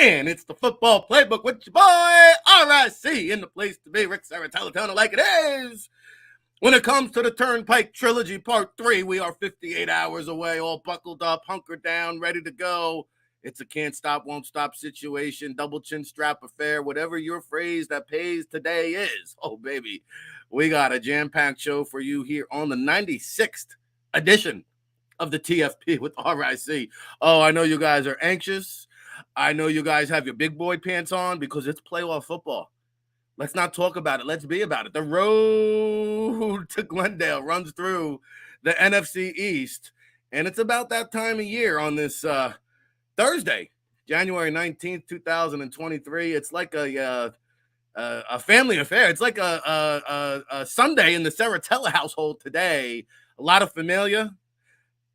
And it's the Football Playbook with your boy, RIC, in the place to be, Ric Serritella, telling it like it is. When it comes to the Turnpike Trilogy Part 3, we are 58 hours away, all buckled up, hunkered down, ready to go. It's a can't stop, won't stop situation, double chin strap affair, whatever your phrase that pays today is. Oh, baby, we got a jam-packed show for you here on the 96th edition of the TFP with RIC. Oh, I know you guys are anxious. I know you guys have your big boy pants on because it's playoff football. Let's not talk about it. Let's be about it. The road to Glendale runs through the NFC East, and it's about that time of year on this Thursday, January 19th, 2023. It's like a family affair. It's like a Sunday in the Serritella household today. A lot of familia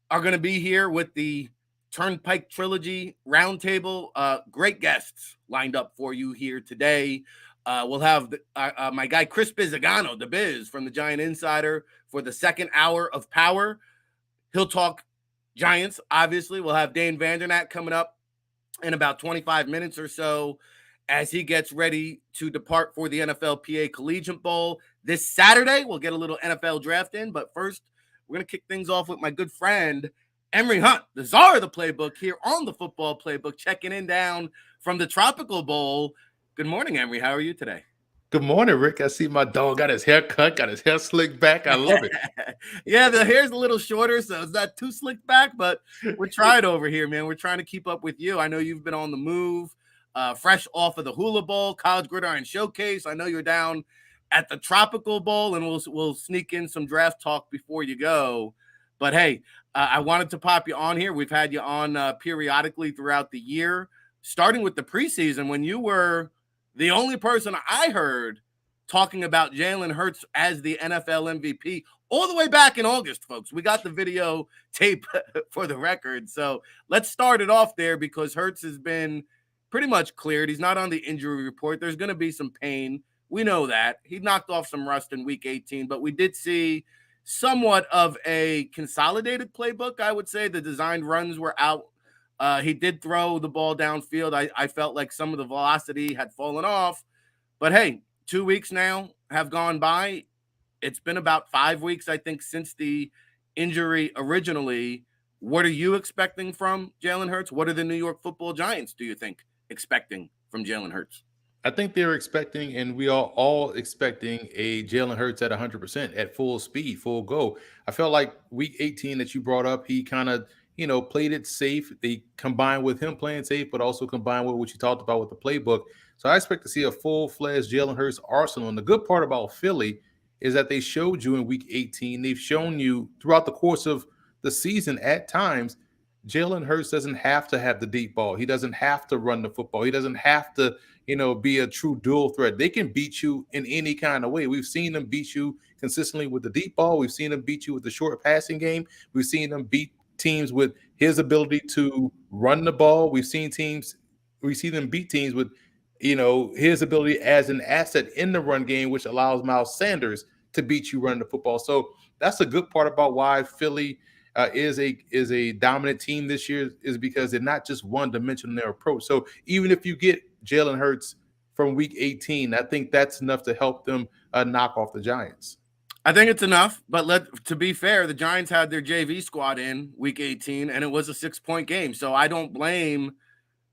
are going to be here with the Turnpike Trilogy Roundtable. Great guests lined up for you here today. We'll have my guy Chris Bizzagano, the Biz from the Giant Insider, for the second hour of power. He'll talk Giants, obviously. We'll have Dane Vandernack coming up in about 25 minutes or so as he gets ready to depart for the NFLPA Collegiate Bowl. This Saturday, we'll get a little NFL draft in, but first, we're going to kick things off with my good friend, Emery Hunt, the czar of the playbook, here on the Football Playbook, checking in down from the Tropical Bowl. Good morning, Emery. How are you today? Good morning, Rick. I see my dog got his hair cut, got his hair slicked back. I love it. Yeah, the hair's a little shorter, so it's not too slicked back, but we're trying over here, man. We're trying to keep up with you. I know you've been on the move, fresh off of the Hula Bowl, College Gridiron Showcase. I know you're down at the Tropical Bowl, and we'll sneak in some draft talk before you go. But hey, I wanted to pop you on here. We've had you on periodically throughout the year, starting with the preseason when you were the only person I heard talking about Jalen Hurts as the NFL MVP all the way back in August, folks. We got the video tape for the record. So let's start it off there because Hurts has been pretty much cleared. He's not on the injury report. There's going to be some pain. We know that. He knocked off some rust in week 18, but we did see somewhat of a consolidated playbook, I would say. The designed runs were out. He did throw the ball downfield. I felt like some of the velocity had fallen off. But hey, 2 weeks now have gone by. It's been about 5 weeks, I think, since the injury originally. What are you expecting from Jalen Hurts? What are the New York Football Giants, do you think, expecting from Jalen Hurts? I think they're expecting, and we are all expecting, a Jalen Hurts at 100%, at full speed, full go. I felt like week 18 that you brought up, he kind of, played it safe. They combined with him playing safe, but also combined with what you talked about with the playbook. So I expect to see a full-fledged Jalen Hurts arsenal. And the good part about Philly is that they showed you in week 18, they've shown you throughout the course of the season at times, Jalen Hurts doesn't have to have the deep ball. He doesn't have to run the football. He doesn't have to, be a true dual threat. They can beat you in any kind of way. We've seen them beat you consistently with the deep ball. We've seen them beat you with the short passing game. We've seen them beat teams with his ability to run the ball. We see them beat teams with, his ability as an asset in the run game, which allows Miles Sanders to beat you running the football. So that's a good part about why Philly is a dominant team this year, is because they're not just one-dimensional in their approach. So even if you get Jalen Hurts from week 18, I think that's enough to help them knock off the Giants. I think it's enough, but to be fair, the Giants had their JV squad in week 18, and it was a 6-point game. So I don't blame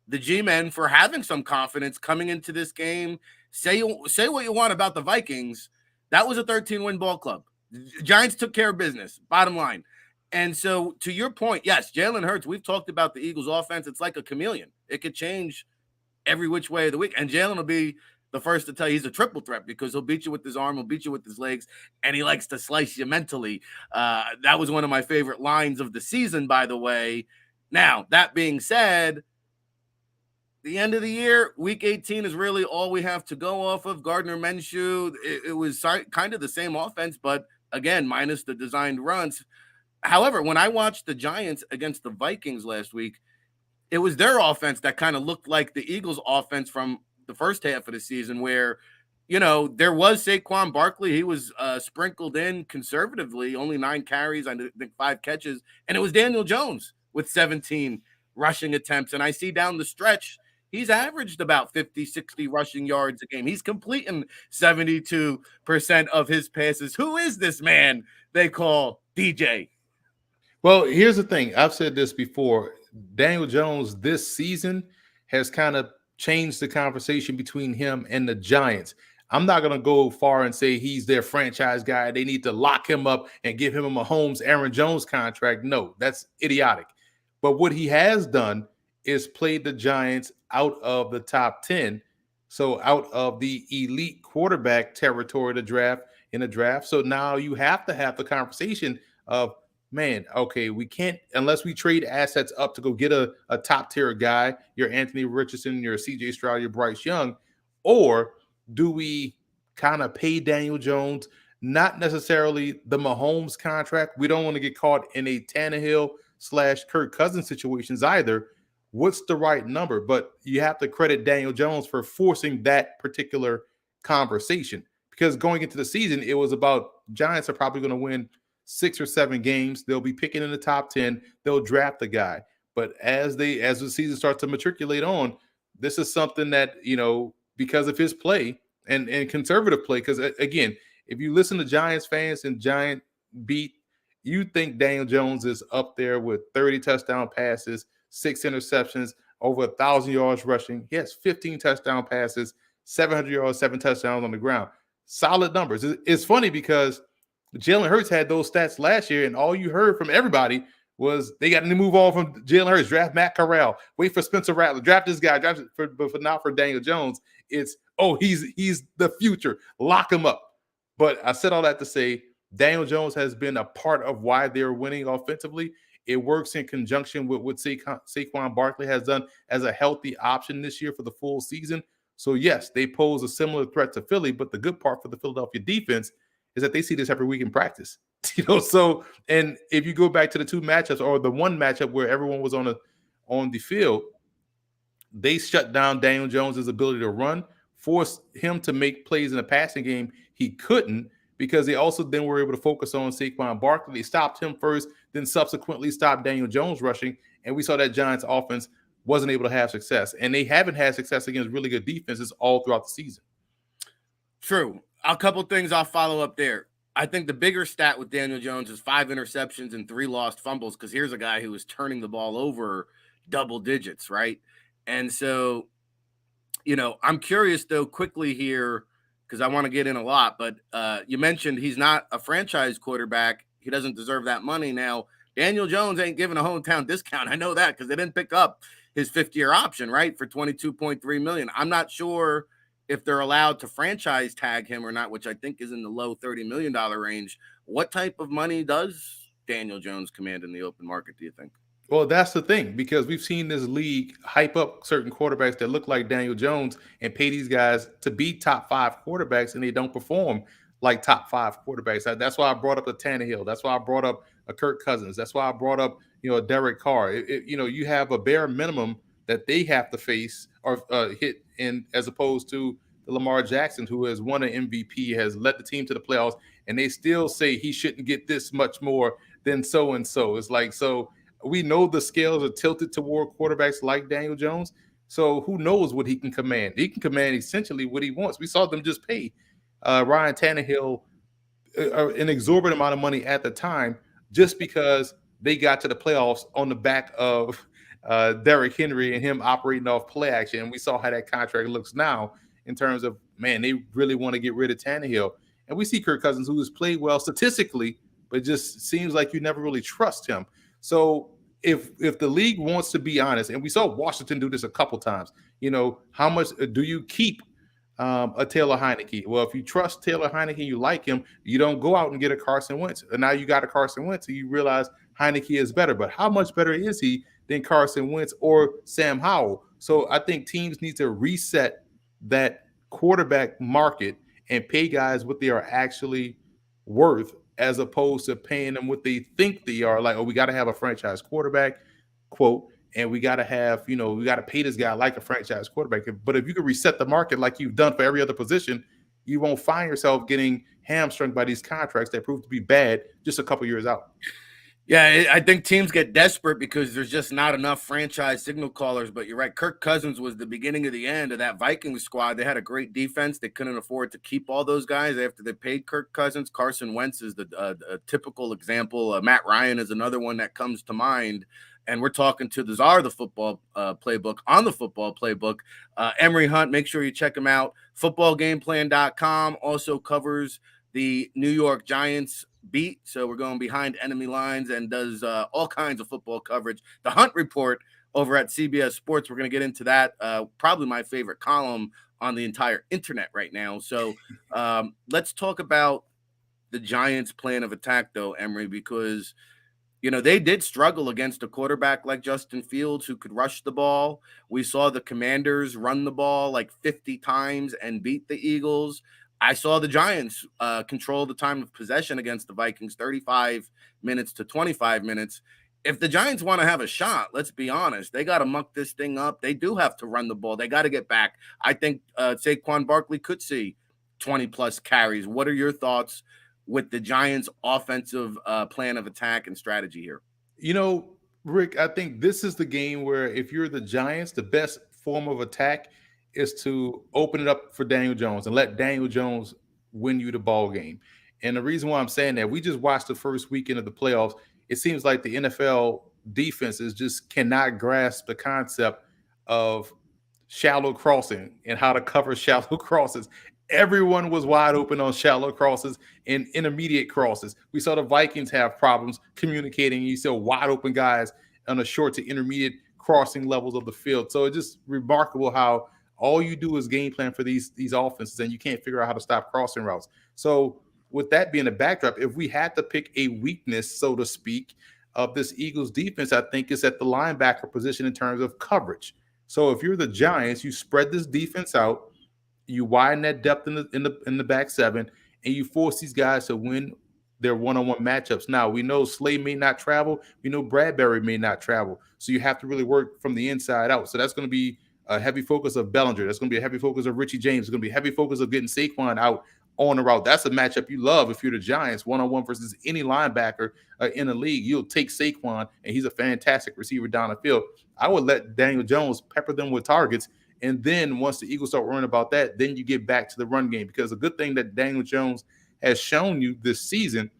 the G-men for having some confidence coming into this game. Say what you want about the Vikings. That was a 13-win ball club. The Giants took care of business, bottom line. And so to your point, yes, Jalen Hurts, we've talked about the Eagles offense. It's like a chameleon. It could change every which way of the week. And Jalen will be the first to tell you he's a triple threat because he'll beat you with his arm, he'll beat you with his legs, and he likes to slice you mentally. That was one of my favorite lines of the season, by the way. Now, that being said, the end of the year, week 18 is really all we have to go off of. Gardner Minshew, it was kind of the same offense, but again, minus the designed runs. However, when I watched the Giants against the Vikings last week, it was their offense that kind of looked like the Eagles' offense from the first half of the season where, there was Saquon Barkley. He was sprinkled in conservatively, only 9 carries, I think 5 catches. And it was Daniel Jones with 17 rushing attempts. And I see down the stretch, He's averaged about 50, 60 rushing yards a game. He's completing 72% of his passes. Who is this man they call DJ? Well, here's the thing. I've said this before. Daniel Jones this season has kind of changed the conversation between him and the Giants. I'm not going to go far and say he's their franchise guy. They need to lock him up and give him a Mahomes, Aaron Jones contract. No, that's idiotic. But what he has done is played the Giants out of the top 10. So out of the elite quarterback territory to draft in a draft. So now you have to have the conversation of, man, okay, we can't, unless we trade assets up to go get a top tier guy, your Anthony Richardson, your CJ Stroud, your Bryce Young, or do we kind of pay Daniel Jones, not necessarily the Mahomes contract? We don't want to get caught in a Tannehill / Kirk Cousins situations either. What's the right number? But you have to credit Daniel Jones for forcing that particular conversation, because going into the season, it was about Giants are probably going to win 6 or 7 games. They'll be picking in the top 10. They'll draft the guy. But as the season starts to matriculate on, this is something that, because of his play and conservative play, because again, if you listen to Giants fans and Giant beat, you think Daniel Jones is up there with 30 touchdown passes, 6 interceptions, over 1,000 yards rushing. He has 15 touchdown passes, 700 yards, 7 touchdowns on the ground. Solid numbers. It's funny because Jalen Hurts had those stats last year, and all you heard from everybody was they got to move on from Jalen Hurts, draft Matt Corral, wait for Spencer Rattler, draft this guy, but for now for Daniel Jones, it's, he's the future, lock him up. But I said all that to say Daniel Jones has been a part of why they're winning offensively. It works in conjunction with what Saquon Barkley has done as a healthy option this year for the full season. So yes, they pose a similar threat to Philly, but the good part for the Philadelphia defense is that they see this every week in practice. So, and if you go back to the 2 matchups or the 1 matchup where everyone was on the field, they shut down Daniel Jones' ability to run, forced him to make plays in the passing game. He couldn't, because they also then were able to focus on Saquon Barkley. They stopped him first, then subsequently stopped Daniel Jones rushing, and we saw that Giants offense wasn't able to have success. And they haven't had success against really good defenses all throughout the season. True. A couple things I'll follow up there. I think the bigger stat with Daniel Jones is 5 interceptions and 3 lost fumbles, because here's a guy who is turning the ball over double digits, right? And so, I'm curious, though, quickly here, because I want to get in a lot, but you mentioned he's not a franchise quarterback. He doesn't deserve that money. Now, Daniel Jones ain't giving a hometown discount. I know that because they didn't pick up his 5th-year option, right, for $22.3 million. I'm not sure if they're allowed to franchise tag him or not, which I think is in the low $30 million range. What type of money does Daniel Jones command in the open market, do you think? Well, that's the thing, because we've seen this league hype up certain quarterbacks that look like Daniel Jones and pay these guys to be top 5 quarterbacks, and they don't perform like top 5 quarterbacks. That's why I brought up the Tannehill. That's why I brought up a Kirk Cousins. That's why I brought up, a Derek Carr. You have a bare minimum that they have to face or hit in, as opposed to the Lamar Jackson, who has won an MVP, has led the team to the playoffs, and they still say he shouldn't get this much more than so-and-so. It's like, so we know the scales are tilted toward quarterbacks like Daniel Jones. So who knows what he can command? He can command essentially what he wants. We saw them just pay Ryan Tannehill an exorbitant amount of money at the time, just because they got to the playoffs on the back of Derrick Henry and him operating off play action. And we saw how that contract looks now in terms of, man, they really want to get rid of Tannehill. And we see Kirk Cousins, who has played well statistically, but just seems like you never really trust him. So if the league wants to be honest, and we saw Washington do this a couple times, how much do you keep a Taylor Heineke? Well, if you trust Taylor Heineke, you like him, you don't go out and get a Carson Wentz. And now you got a Carson Wentz, and you realize Heineke is better. But how much better is he than Carson Wentz or Sam Howell? So I think teams need to reset that quarterback market and pay guys what they are actually worth, as opposed to paying them what they think they are. Like, we got to have a franchise quarterback, quote, and we got to have, we got to pay this guy like a franchise quarterback. But if you can reset the market like you've done for every other position, you won't find yourself getting hamstrung by these contracts that prove to be bad just a couple years out. Yeah, I think teams get desperate because there's just not enough franchise signal callers. But you're right. Kirk Cousins was the beginning of the end of that Vikings squad. They had a great defense. They couldn't afford to keep all those guys after they paid Kirk Cousins. Carson Wentz is the a typical example. Matt Ryan is another one that comes to mind. And we're talking to the czar of the football playbook on the football playbook, Emery Hunt. Make sure you check him out. Footballgameplan.com also covers the New York Giants beat. So we're going behind enemy lines and does all kinds of football coverage. The Hunt Report over at CBS Sports. We're going to get into that. Probably my favorite column on the entire internet right now. So let's talk about the Giants' plan of attack, though, Emery, because they did struggle against a quarterback like Justin Fields who could rush the ball. We saw the Commanders run the ball like 50 times and beat the Eagles. I saw the Giants control the time of possession against the Vikings, 35 minutes to 25 minutes. If the Giants want to have a shot, let's be honest, they got to muck this thing up. They do have to run the ball. They got to get back. I think Saquon Barkley could see 20-plus carries. What are your thoughts with the Giants' offensive plan of attack and strategy here? Rick, I think this is the game where if you're the Giants, the best form of attack is to open it up for Daniel Jones and let Daniel Jones win you the ball game. And the reason why I'm saying that, we just watched the first weekend of the playoffs. It seems like the NFL defenses just cannot grasp the concept of shallow crossing and how to cover shallow crosses. Everyone was wide open on shallow crosses and intermediate crosses. We saw the Vikings have problems communicating. You saw wide open guys on the short to intermediate crossing levels of the field. So it's just remarkable how all you do is game plan for these offenses and you can't figure out how to stop crossing routes. So with that being a backdrop, if we had to pick a weakness, so to speak, of this Eagles defense, I think it's at the linebacker position in terms of coverage. So if you're the Giants, you spread this defense out, you widen that depth in the back seven, and you force these guys to win their one-on-one matchups. Now we know Slay may not travel, we know Bradbury may not travel, so you have to really work from the inside out. So that's going to be a heavy focus of Bellinger. That's going to be a heavy focus of Richie James. It's going to be a heavy focus of getting Saquon out on the route. That's a matchup you love if you're the Giants, one-on-one versus any linebacker in the league. You'll take Saquon, and he's a fantastic receiver down the field. I would let Daniel Jones pepper them with targets. And then once the Eagles start worrying about that, then you get back to the run game. Because a good thing that Daniel Jones has shown you this season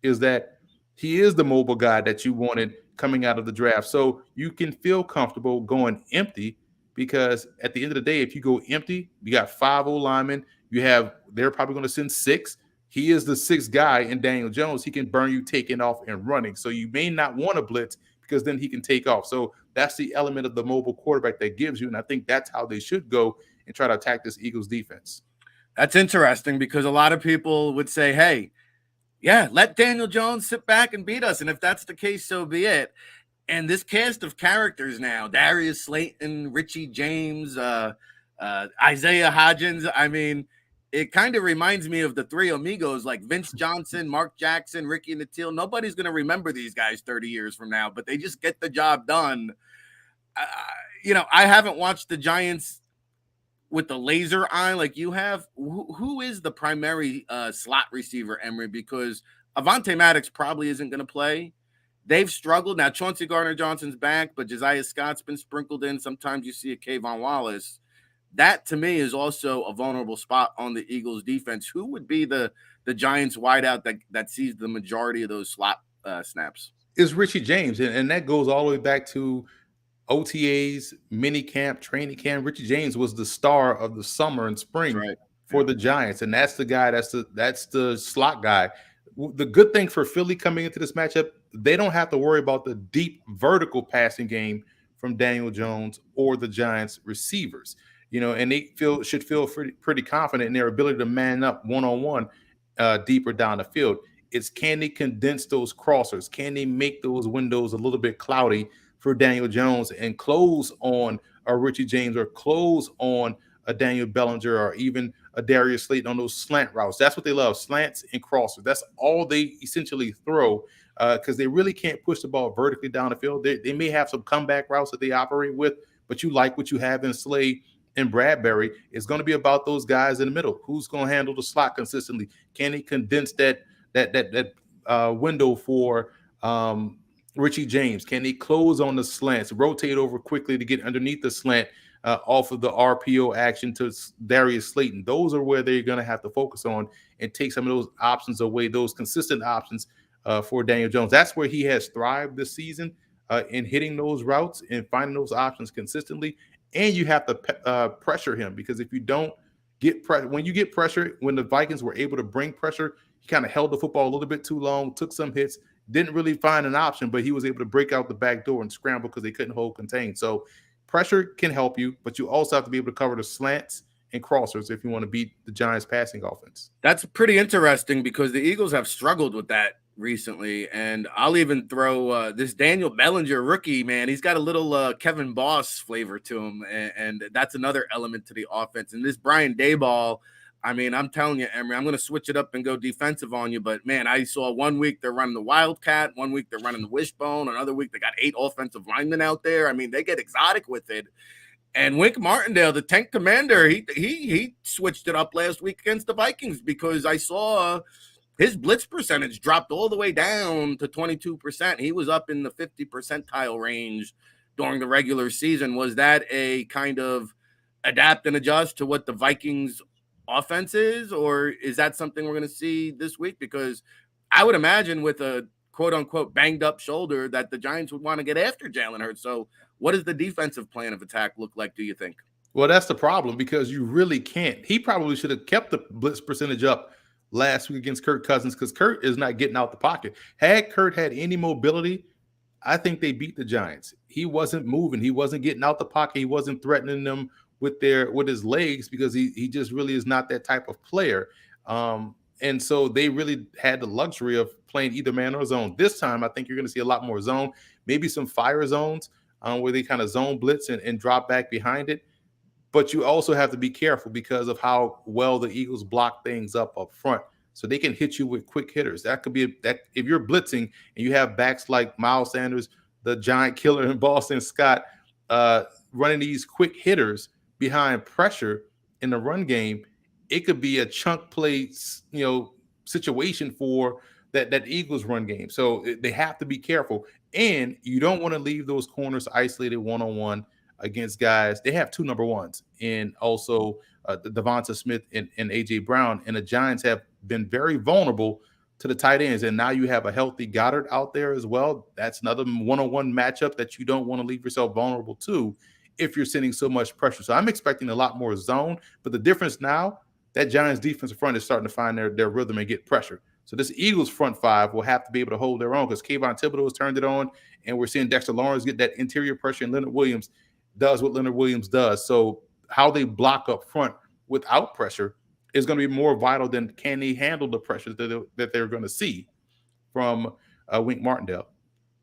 is that he is the mobile guy that you wanted coming out of the draft. So you can feel comfortable going empty, because at the end of the day, if you go empty, you got 5 O-linemen. They're probably going to send 6. He is the 6th guy in Daniel Jones. He can burn you taking off and running. So you may not want to blitz because then he can take off. So that's the element of the mobile quarterback that gives you. And I think that's how they should go and try to attack this Eagles defense. That's interesting because a lot of people would say, hey, yeah, let Daniel Jones sit back and beat us. And if that's the case, so be it. And this cast of characters now, Darius Slayton, Richie James, Isaiah Hodgins, I mean, it kind of reminds me of the Three Amigos, like Vince Johnson, Mark Jackson, Ricky Nattil. Nobody's going to remember these guys 30 years from now, but they just get the job done. I haven't watched the Giants with the laser eye like you have. Who is the primary slot receiver, Emery? Because Avonte Maddox probably isn't going to play. They've struggled. Now, Chauncey Gardner-Johnson's back, but Josiah Scott's been sprinkled in. Sometimes you see a Kayvon Wallace. That, to me, is also a vulnerable spot on the Eagles' defense. Who would be the Giants' wideout that sees the majority of those slot snaps? Is Richie James, and that goes all the way back to OTAs, mini camp, training camp. Richie James was the star of the summer and spring for the Giants, and that's the guy. That's the slot guy. The good thing for Philly coming into this matchup, they don't have to worry about the deep vertical passing game from Daniel Jones or the Giants receivers. And they should feel pretty confident in their ability to man up one-on-one deeper down the field. It's, can they condense those crossers? Can they make those windows a little bit cloudy for Daniel Jones and close on a Richie James or close on a Daniel Bellinger or even a Darius Slayton on those slant routes? That's what they love, slants and crossers. That's all they essentially throw, because they really can't push the ball vertically down the field. They may have some comeback routes that they operate with, but you like what you have in Slay and Bradbury. It's going to be about those guys in the middle. Who's going to handle the slot consistently? Can they condense that window for Um, Richie James, can he close on the slants, rotate over quickly to get underneath the slant off of the RPO action to Darius Slayton? Those are where they're going to have to focus on and take some of those options away, those consistent options for Daniel Jones. That's where he has thrived this season in hitting those routes and finding those options consistently. And you have to pressure him, because if you don't get pressure, when you get pressure, when the Vikings were able to bring pressure, he kind of held the football a little bit too long, took some hits, didn't really find an option, but he was able to break out the back door and scramble because they couldn't hold contain. So pressure can help you, but you also have to be able to cover the slants and crossers if you want to beat the Giants passing offense. That's pretty interesting because the Eagles have struggled with that recently. And I'll even throw this Daniel Bellinger rookie, man. He's got a little Kevin Boss flavor to him. And that's another element to the offense. And this Brian Daboll, I mean, I'm telling you, Emery, I'm going to switch it up and go defensive on you. But, man, I saw 1 week they're running the Wildcat. 1 week they're running the Wishbone. Another week they got 8 offensive linemen out there. I mean, they get exotic with it. And Wink Martindale, the tank commander, he switched it up last week against the Vikings because I saw his blitz percentage dropped all the way down to 22%. He was up in the 50 percentile range during the regular season. Was that a kind of adapt and adjust to what the Vikings offense is, or is that something we're going to see this week? Because I would imagine with a quote unquote banged up shoulder that the Giants would want to get after Jalen Hurts. So what does the defensive plan of attack look like, do you think? Well, that's the problem, because you really can't. He probably should have kept the blitz percentage up last week against Kirk Cousins, because Kurt is not getting out the pocket. Had Kurt had any mobility, I think they beat the Giants. He wasn't moving. He wasn't getting out the pocket. He wasn't threatening them with his legs, because he just really is not that type of player. And so they really had the luxury of playing either man or zone. This time, I think you're going to see a lot more zone, maybe some fire zones where they kind of zone blitz and drop back behind it. But you also have to be careful because of how well the Eagles block things up front. So they can hit you with quick hitters. That could be that if you're blitzing and you have backs like Miles Sanders, the giant killer in Boston Scott, running these quick hitters behind pressure in the run game, it could be a chunk play, situation for that Eagles run game. So they have to be careful, and you don't want to leave those corners isolated one-on-one against guys. They have 2 number ones, and also the Devonta Smith and AJ Brown, and the Giants have been very vulnerable to the tight ends. And now you have a healthy Goddard out there as well. That's another one-on-one matchup that you don't want to leave yourself vulnerable to if you're sending so much pressure. So I'm expecting a lot more zone, but the difference now, that Giants defensive front is starting to find their rhythm and get pressure. So this Eagles front 5 will have to be able to hold their own, because Kayvon Thibodeau has turned it on, and we're seeing Dexter Lawrence get that interior pressure, and Leonard Williams does what Leonard Williams does. So how they block up front without pressure is going to be more vital than can they handle the pressures that they're going to see from Wink Martindale.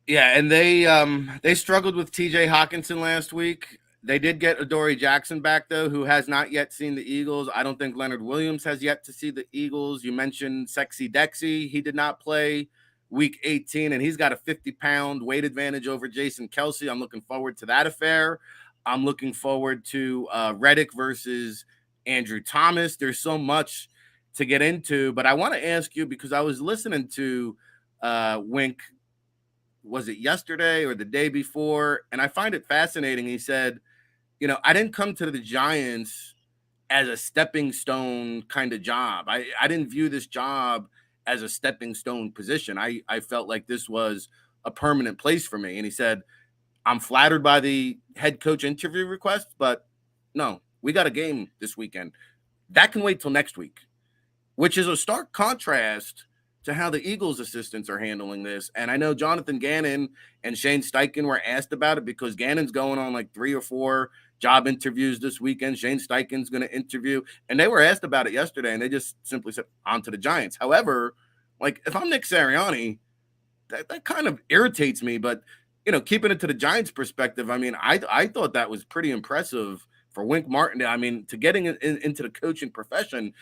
Yeah, and they struggled with TJ Hawkinson last week. They did get Adoree Jackson back, though, who has not yet seen the Eagles. I don't think Leonard Williams has yet to see the Eagles. You mentioned Sexy Dexy. He did not play week 18, and he's got a 50-pound weight advantage over Jason Kelsey. I'm looking forward to that affair. I'm looking forward to Reddick versus Andrew Thomas. There's so much to get into, but I want to ask you, because I was listening to Wink, was it yesterday or the day before? And I find it fascinating. He said, I didn't come to the Giants as a stepping stone kind of job. I didn't view this job as a stepping stone position. I felt like this was a permanent place for me. And he said, I'm flattered by the head coach interview request, but no, we got a game this weekend. That can wait till next week, which is a stark contrast to how the Eagles assistants are handling this. And I know Jonathan Gannon and Shane Steichen were asked about it, because Gannon's going on like 3 or 4 job interviews this weekend. Shane Steichen's going to interview, and they were asked about it yesterday, and they just simply said, on to the Giants. However, like, if I'm Nick Sirianni, that kind of irritates me, but keeping it to the Giants perspective, I mean, I thought that was pretty impressive for Wink Martindale. I mean, to getting into the coaching profession,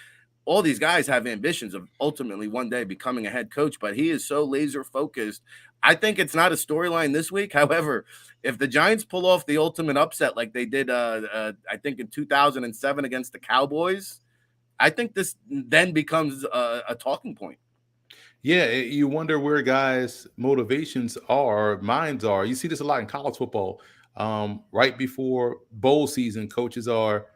all these guys have ambitions of ultimately one day becoming a head coach, but he is so laser focused. I think it's not a storyline this week. However, if the Giants pull off the ultimate upset like they did, I think in 2007 against the Cowboys, I think this then becomes a talking point. Yeah, you wonder where guys' motivations are, minds are. You see this a lot in college football. Right before bowl season, coaches are,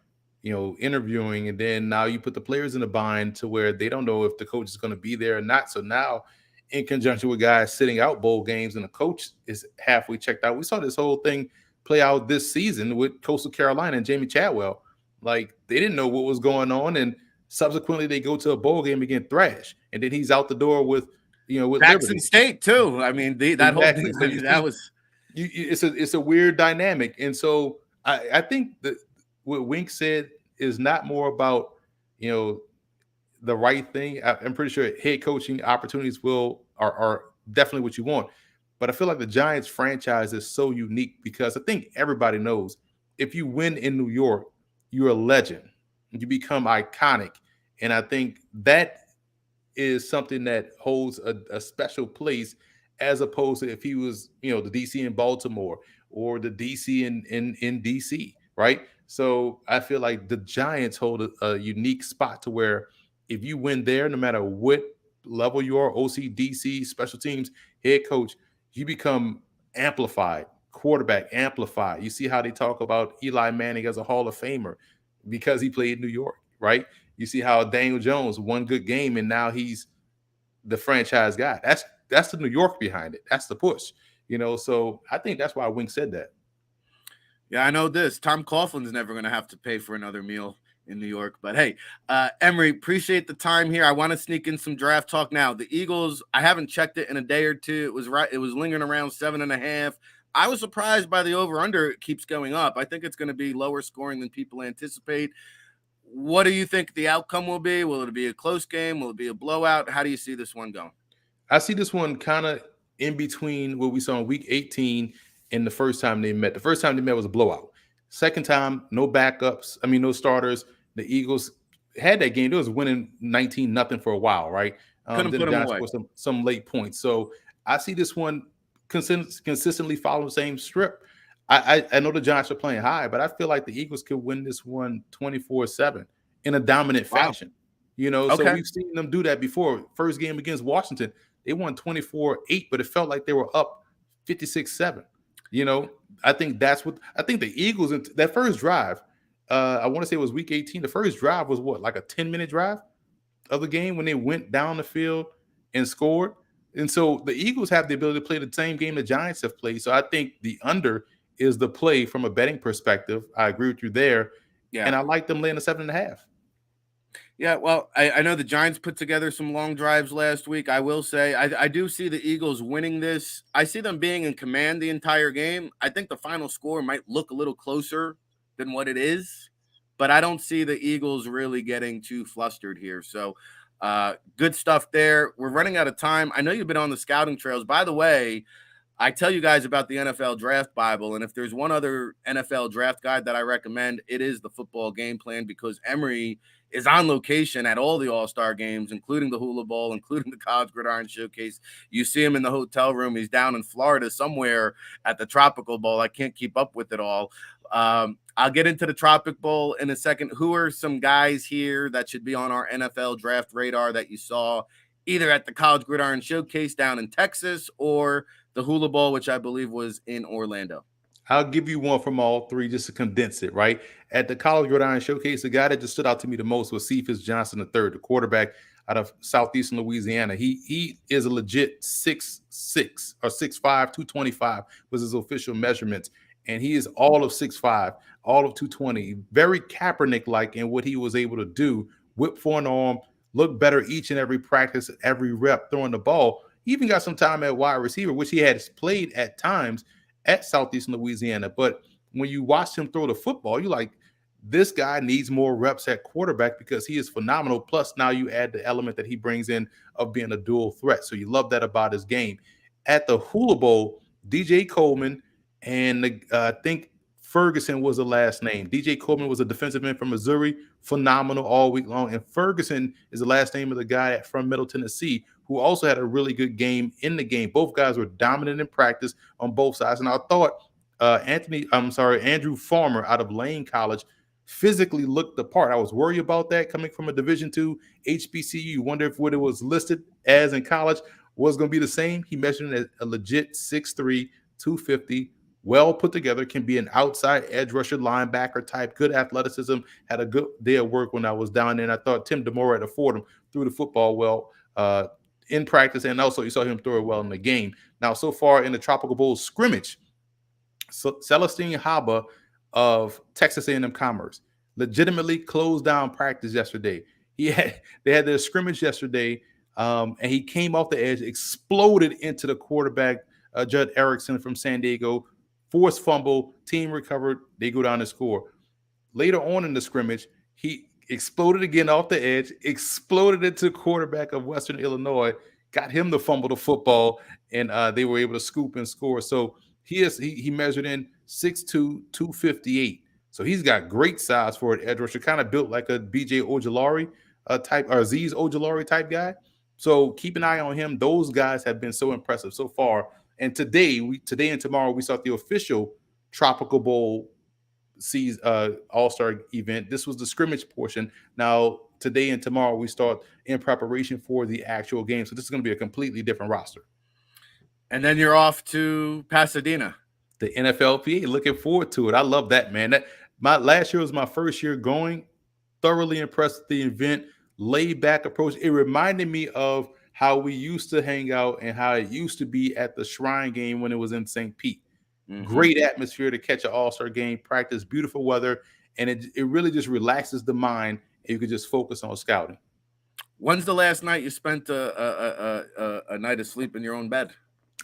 interviewing, and then now you put the players in a bind to where they don't know if the coach is going to be there or not. So now, in conjunction with guys sitting out bowl games, and the coach is halfway checked out. We saw this whole thing play out this season with Coastal Carolina and Jamie Chadwell. Like they didn't know what was going on, and subsequently, they go to a bowl game and get thrashed, and then he's out the door with, with Jackson Liberty. State too. I mean, that whole thing. Exactly. So I you mean, that see, was it's a weird dynamic, and so I think that what Wink said is not more about you know the right thing. I'm pretty sure head coaching opportunities are definitely what you want, but I feel like the Giants franchise is so unique because I think everybody knows if you win in New York, you're a legend. You become iconic, and I think that is something that holds a special place as opposed to if he was, the DC in Baltimore or the DC in DC, right? So I feel like the Giants hold a unique spot to where if you win there, no matter what level you are, OC, DC, special teams, head coach, you become amplified, quarterback amplified. You see how they talk about Eli Manning as a Hall of Famer because he played in New York, right? You see how Daniel Jones one good game and now he's the franchise guy. That's the New York behind it. That's the push. So I think that's why Wink said that. Yeah, I know this. Tom Coughlin's never going to have to pay for another meal in New York. But hey, Emery, appreciate the time here. I want to sneak in some draft talk now. The Eagles, I haven't checked it in a day or two. It was right. It was lingering around 7.5. I was surprised by the over/under. It keeps going up. I think it's going to be lower scoring than people anticipate. What do you think the outcome will be? Will it be a close game? Will it be a blowout? How do you see this one going? I see this one kind of in between what we saw in week 18 and the first time they met. The first time they met was a blowout. Second time, no backups. I mean, no starters. The Eagles had that game. It was winning 19-0 for a while, right? Couldn't Then put the them Giants away. scored some late points. So I see this one consistently follow the same strip. I know the Giants are playing high, but I feel like the Eagles could win this one 24-7 in a dominant Wow. fashion. So Okay. we've seen them do that before. First game against Washington, they won 24-8, but it felt like they were up 56-7. I think the Eagles in that first drive, I want to say it was week 18. The first drive was what, like a 10-minute drive of the game when they went down the field and scored. And so the Eagles have the ability to play the same game the Giants have played. So I think the under is the play from a betting perspective. I agree with you there. Yeah. And I like them laying a 7.5. Yeah, well, I know the Giants put together some long drives last week. I will say I do see the Eagles winning this. I see them being in command the entire game. I think the final score might look a little closer than what it is, but I don't see the Eagles really getting too flustered here. So good stuff there. We're running out of time. I know you've been on the scouting trails. By the way, I tell you guys about the NFL Draft Bible, and if there's one other NFL draft guide that I recommend, it is the Football Game Plan, because Emery is on location at all the All-Star games, including the Hula Bowl, including the College Gridiron Showcase. You see him in the hotel room. He's down in Florida somewhere at the Tropical Bowl. I can't keep up with it all. I'll get into the Tropic Bowl in a second. Who are some guys here that should be on our NFL draft radar that you saw either at the College Gridiron Showcase down in Texas or the Hula Bowl, which I believe was in Orlando? I'll give you one from all three just to condense it, right? At the College Gridiron Showcase, the guy that just stood out to me the most was Cephas Johnson III, the quarterback out of southeastern Louisiana. He is a legit 6'6" or 6'5", 225 was his official measurements. And he is all of 6'5", all of 220. Very Kaepernick-like in what he was able to do. Whip for an arm, look better each and every practice, every rep throwing the ball. He even got some time at wide receiver, which he had played at times at Southeastern Louisiana. But when you watch him throw the football, you're like, this guy needs more reps at quarterback because he is phenomenal. Plus, now you add the element that he brings in of being a dual threat. So you love that about his game. At the Hula Bowl, DJ Coleman and I think Ferguson was the last name. DJ Coleman was a defensive end from Missouri, phenomenal all week long. And Ferguson is the last name of the guy from Middle Tennessee, who also had a really good game in the game. Both guys were dominant in practice on both sides. And I thought Andrew Farmer out of Lane College physically looked the part. I was worried about that coming from a Division II HBCU. You wonder if what it was listed as in college was going to be the same. He measured at a legit 6'3", 250, well put together, can be an outside edge rusher, linebacker type, good athleticism, had a good day of work when I was down there. And I thought Tim DeMora at Fordham threw the football well in practice, and also you saw him throw it well in the game. Now, so far in the Tropical Bowl scrimmage, Celestine Haba of Texas A&M Commerce legitimately closed down practice yesterday. They had their scrimmage yesterday, and he came off the edge, exploded into the quarterback, Judd Erickson from San Diego, forced fumble, team recovered, they go down and score. Later on in the scrimmage, he exploded again off the edge, exploded into the quarterback of Western Illinois, got him to fumble the football, and they were able to scoop and score. So he measured in 6'2", 258. So he's got great size for an edge rusher, kind of built like a BJ Ojulari type, or Azeez Ojulari type guy. So keep an eye on him. Those guys have been so impressive so far. And today and tomorrow, we start the official Tropical Bowl All-Star event. This was the scrimmage portion. Now, today and tomorrow, we start in preparation for the actual game. So this is going to be a completely different roster. And then you're off to Pasadena. The NFLPA, looking forward to it. I love that, man. Last year was my first year going. Thoroughly impressed with the event, laid back approach. It reminded me of how we used to hang out and how it used to be at the Shrine game when it was in St. Pete. Mm-hmm. Great atmosphere to catch an all-star game, practice, beautiful weather, and it really just relaxes the mind, and you can just focus on scouting. When's the last night you spent a night of sleep in your own bed?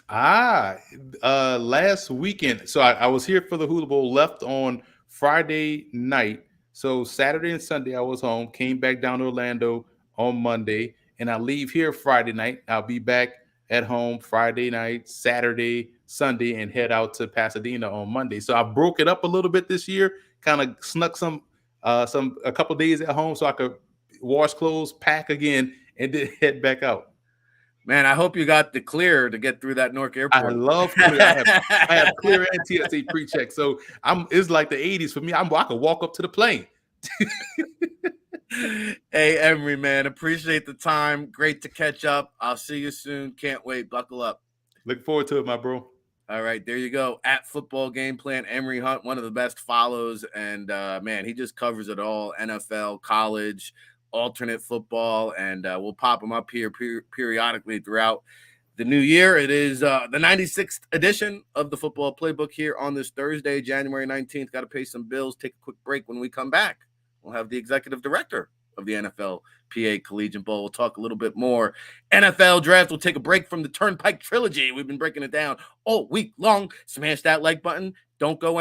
Last weekend. So I was here for the Hula Bowl, left on Friday night. So Saturday and Sunday I was home, came back down to Orlando on Monday, and I leave here Friday night. I'll be back at home Friday night, Saturday, Sunday, and head out to Pasadena on Monday. So I broke it up a little bit this year, kind of snuck a couple days at home so I could wash clothes, pack again, and then head back out. Man, I hope you got the clear to get through that Newark airport. I love clear. I have clear and TSA pre-check. So it's like the 80s for me. I can walk up to the plane. Hey, Emery, man, appreciate the time. Great to catch up. I'll see you soon. Can't wait. Buckle up. Look forward to it, my bro. All right, there you go. At Football Game Plan, Emery Hunt, one of the best follows. And, man, he just covers it all, NFL, college, alternate football, and we'll pop them up here periodically throughout the new year. It is the 96th edition of the Football Playbook here on this Thursday, January 19th. Got to pay some bills. Take a quick break. When we come back, we'll have the executive director of the NFLPA Collegiate Bowl. We'll talk a little bit more NFL draft. We'll take a break from the Turnpike Trilogy. We've been breaking it down all week long. Smash that like button. Don't go